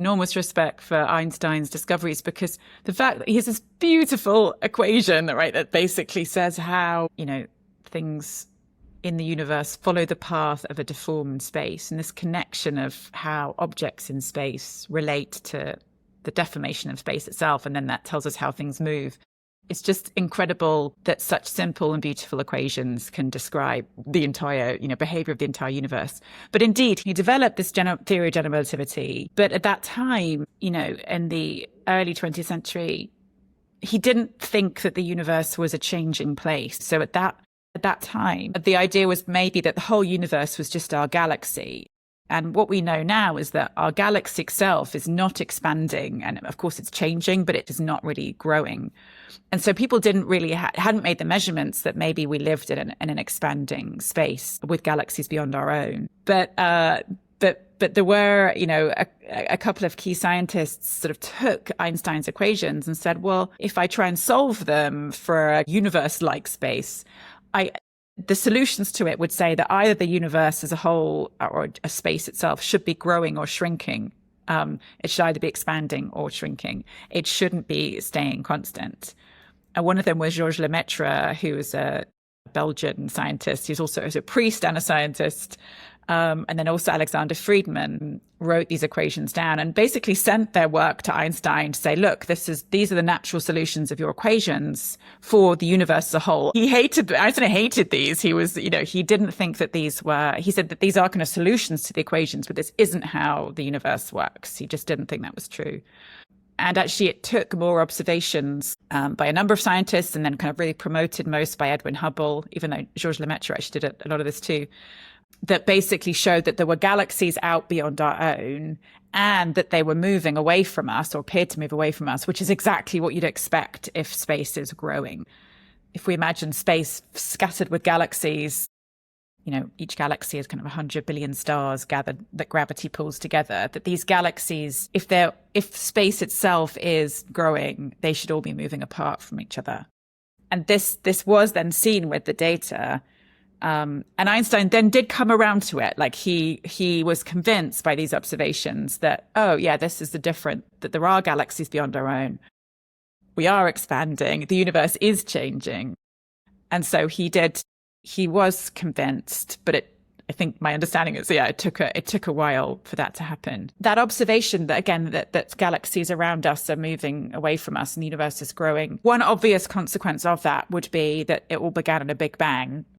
enormous respect for Einstein's discoveries, because the fact that he has this beautiful equation, right, that basically says how, things in the universe follow the path of a deformed space, and this connection of how objects in space relate to the deformation of space itself, and then that tells us how things move. It's just incredible that such simple and beautiful equations can describe the entire, behavior of the entire universe. But indeed, he developed this theory of general relativity. But at that time, in the early 20th century, he didn't think that the universe was a changing place. So at that time, the idea was maybe that the whole universe was just our galaxy. And what we know now is that our galaxy itself is not expanding. And of course, it's changing, but it is not really growing. And so people didn't really hadn't made the measurements that maybe we lived in an expanding space with galaxies beyond our own. But there were, a couple of key scientists sort of took Einstein's equations and said, well, if I try and solve them for a universe-like space, the solutions to it would say that either the universe as a whole or a space itself should be growing or shrinking. It should either be expanding or shrinking. It shouldn't be staying constant. And one of them was Georges Lemaitre, who was a Belgian scientist. He's also a priest and a scientist. And then also Alexander Friedman wrote these equations down and basically sent their work to Einstein to say, look, these are the natural solutions of your equations for the universe as a whole. Einstein hated these. He didn't think that he said that these are kind of solutions to the equations, but this isn't how the universe works. He just didn't think that was true. And actually, it took more observations by a number of scientists, and then kind of really promoted most by Edwin Hubble, even though Georges Lemaitre actually did a lot of this too, that basically showed that there were galaxies out beyond our own and that they were moving away from us or appeared to move away from us, which is exactly what you'd expect if space is growing. If we imagine space scattered with galaxies, each galaxy is kind of 100 billion stars gathered that gravity pulls together, that these galaxies, if space itself is growing, they should all be moving apart from each other. And this was then seen with the data. And Einstein then did come around to it. Like he was convinced by these observations that, oh yeah, this is that there are galaxies beyond our own. We are expanding. The universe is changing. And so he was convinced, but I think my understanding is, it took a while for that to happen. That observation that, again, that galaxies around us are moving away from us and the universe is growing. One obvious consequence of that would be that it all began in a Big Bang.